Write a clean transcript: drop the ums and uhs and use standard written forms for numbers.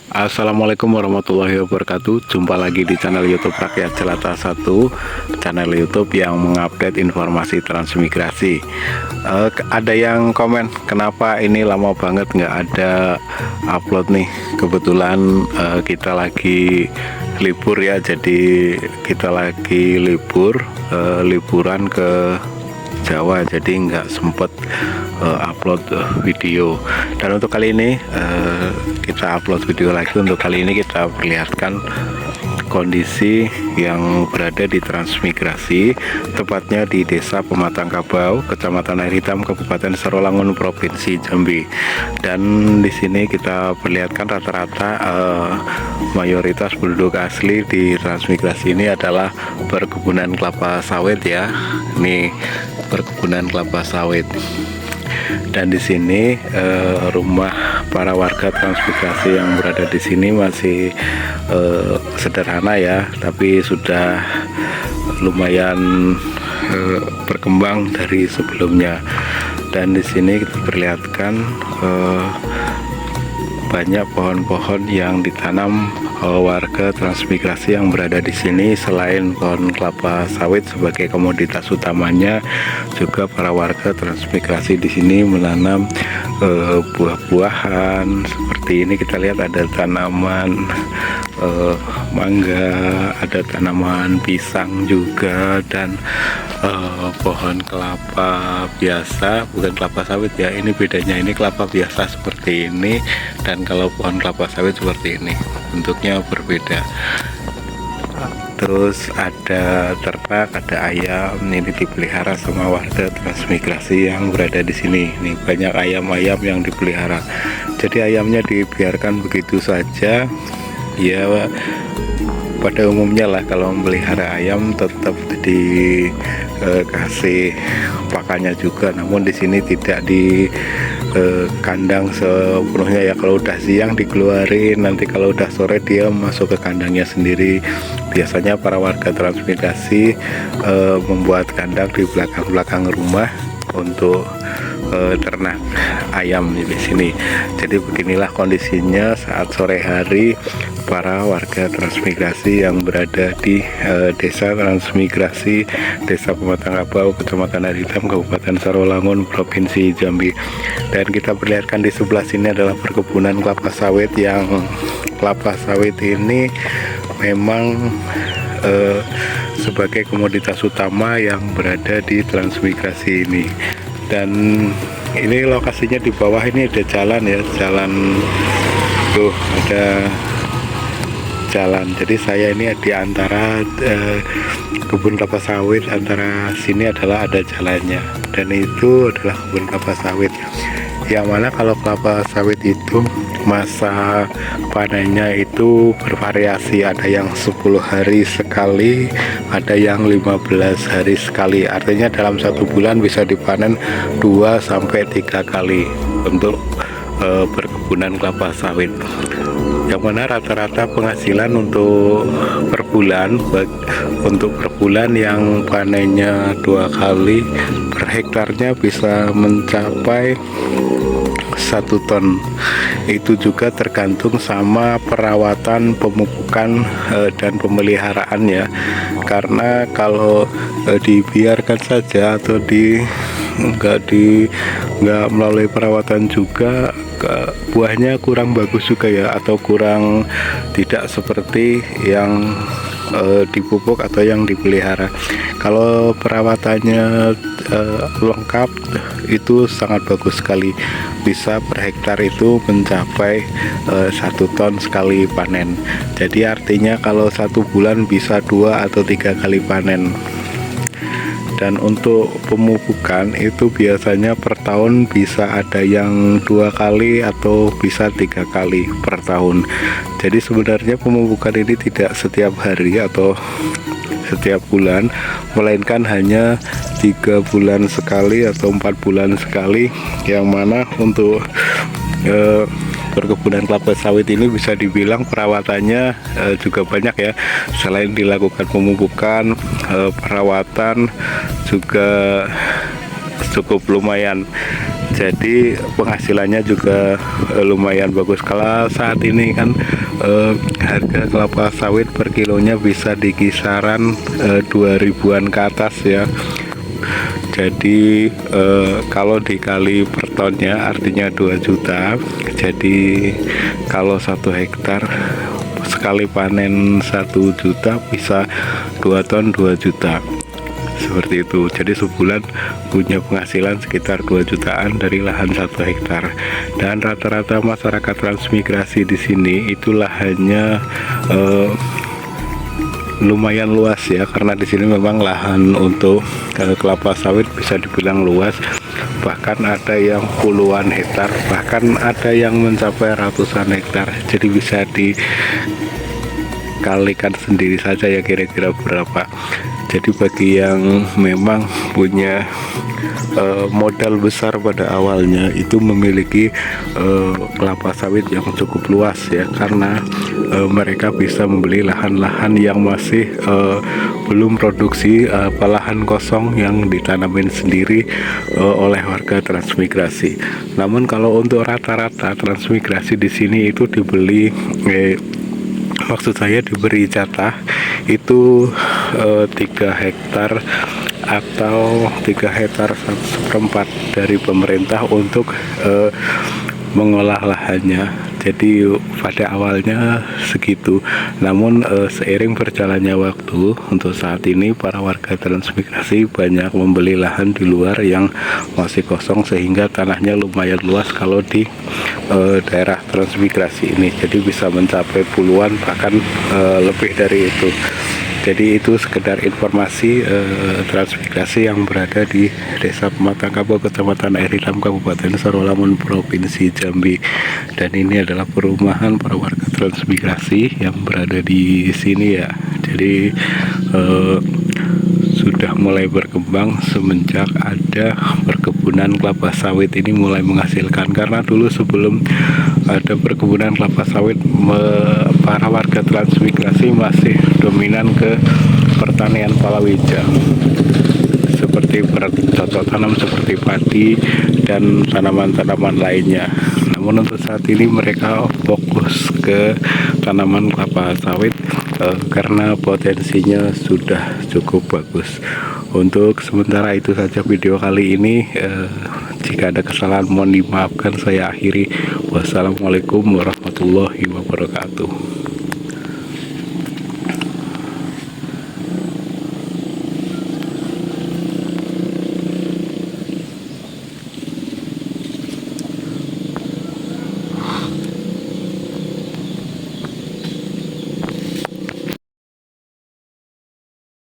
Assalamualaikum warahmatullahi wabarakatuh. Jumpa lagi di channel YouTube Rakyat Jelata 1, channel YouTube yang mengupdate informasi transmigrasi. Ada yang komen, kenapa ini lama banget nggak ada upload nih. Kebetulan kita lagi libur ya, jadi kita lagi liburan ke Jawa, jadi nggak sempet upload video. Dan untuk kali ini kita upload video lagi. Untuk kali ini kita perlihatkan kondisi yang berada di transmigrasi, tepatnya di Desa Pematang Kabau, Kecamatan Air Hitam, Kabupaten Sarolangun, Provinsi Jambi. Dan di sini kita perlihatkan rata-rata mayoritas penduduk asli di transmigrasi ini adalah perkebunan kelapa sawit ya. Ini perkebunan kelapa sawit. Dan di sini rumah para warga transmigrasi yang berada di sini masih sederhana ya, tapi sudah lumayan berkembang dari sebelumnya. Dan di sini kita perlihatkan banyak pohon-pohon yang ditanam warga transmigrasi yang berada di sini. Selain pohon kelapa sawit sebagai komoditas utamanya, juga para warga transmigrasi di sini menanam buah-buahan seperti ini. Kita lihat ada tanaman mangga, ada tanaman pisang juga, dan pohon kelapa biasa, bukan kelapa sawit ya. Ini bedanya, ini kelapa biasa seperti ini, dan kalau pohon kelapa sawit seperti ini, bentuknya berbeda. Terus ada ternak, ada ayam, ini dipelihara sama warga transmigrasi yang berada di sini. Ini banyak ayam-ayam yang dipelihara. Jadi ayamnya dibiarkan begitu saja ya. Pada umumnya lah, kalau memelihara ayam tetap dikasih pakannya juga, namun di sini tidak di kandang sepenuhnya ya. Kalau udah siang dikeluarin, nanti kalau udah sore dia masuk ke kandangnya sendiri. Biasanya para warga transmigrasi membuat kandang di belakang rumah untuk ternak ayam di sini. Jadi beginilah kondisinya saat sore hari para warga transmigrasi yang berada di Desa Transmigrasi Desa Pematang Kabau, Kecamatan Air Hitam, Kabupaten Sarolangun, Provinsi Jambi. Dan kita perlihatkan di sebelah sini adalah perkebunan kelapa sawit, yang kelapa sawit ini memang sebagai komoditas utama yang berada di transmigrasi ini. Dan ini lokasinya di bawah ini ada jalan ya, jalan tuh, ada jalan. Jadi saya ini di antara kebun kelapa sawit, antara sini adalah ada jalannya, dan itu adalah kebun kelapa sawit. Yang mana kalau kelapa sawit itu masa panennya itu bervariasi, ada yang 10 hari sekali, ada yang 15 hari sekali. Artinya dalam satu bulan bisa dipanen 2-3 kali untuk perkebunan kelapa sawit. Yang mana rata-rata penghasilan untuk per bulan yang panennya 2 kali, per hektarnya bisa mencapai 1 ton. Itu juga tergantung sama perawatan, pemupukan dan pemeliharaan ya. Karena kalau dibiarkan saja atau nggak melalui perawatan juga, buahnya kurang bagus juga ya, atau kurang tidak seperti yang dipupuk atau yang dipelihara. Kalau perawatannya lengkap, itu sangat bagus sekali, bisa per hektar itu mencapai 1 ton sekali panen. Jadi artinya kalau 1 bulan bisa 2-3 kali panen. Dan untuk pemupukan itu biasanya per tahun bisa ada yang 2 kali atau bisa 3 kali per tahun. Jadi sebenarnya pemupukan ini tidak setiap hari atau setiap bulan, melainkan hanya 3 bulan sekali atau 4 bulan sekali. Yang mana untuk perkebunan kelapa sawit ini bisa dibilang perawatannya juga banyak ya. Selain dilakukan pemupukan, perawatan juga cukup lumayan. Jadi penghasilannya juga lumayan bagus. Kalau saat ini kan harga kelapa sawit per kilonya bisa di kisaran 2000-an ke atas ya. Jadi kalau dikali per tonnya artinya 2 juta. Jadi kalau 1 hektar sekali panen 1 juta bisa 2 ton 2 juta seperti itu. Jadi sebulan punya penghasilan sekitar 2 jutaan dari lahan 1 hektar. Dan rata-rata masyarakat transmigrasi di sini itu lahannya lumayan luas ya, karena di sini memang lahan untuk kelapa sawit bisa dibilang luas. Bahkan ada yang puluhan hektar, bahkan ada yang mencapai ratusan hektar. Jadi bisa dikalikan sendiri saja ya kira-kira berapa. Jadi bagi yang memang punya modal besar pada awalnya itu memiliki kelapa sawit yang cukup luas ya, karena mereka bisa membeli lahan-lahan yang masih belum produksi, lahan kosong yang ditanamin sendiri oleh warga transmigrasi. Namun kalau untuk rata-rata transmigrasi di sini itu dibeli maksud saya diberi jatah itu 3 hektar atau 3 hektar 1/4 dari pemerintah untuk mengolah lahannya. Jadi pada awalnya segitu, namun seiring berjalannya waktu, untuk saat ini para warga transmigrasi banyak membeli lahan di luar yang masih kosong, sehingga tanahnya lumayan luas kalau di daerah transmigrasi ini. Jadi bisa mencapai puluhan, bahkan lebih dari itu. Jadi itu sekedar informasi transmigrasi yang berada di Desa Pematangkabo, Kecamatan Air Hitam, Kabupaten Sarawangun, Provinsi Jambi. Dan ini adalah perumahan para warga transmigrasi yang berada di sini ya. Jadi sudah mulai berkembang semenjak ada perkebunan kelapa sawit ini mulai menghasilkan. Karena dulu sebelum ada perkebunan kelapa sawit, para warga transmigrasi masih dominan ke pertanian palawija, seperti bercocok tanam seperti padi dan tanaman-tanaman lainnya. Namun untuk saat ini mereka fokus ke tanaman kelapa sawit karena potensinya sudah cukup bagus. Untuk sementara itu saja video kali ini. Jika ada kesalahan mohon dimaafkan, saya akhiri. Wassalamualaikum warahmatullahi wabarakatuh.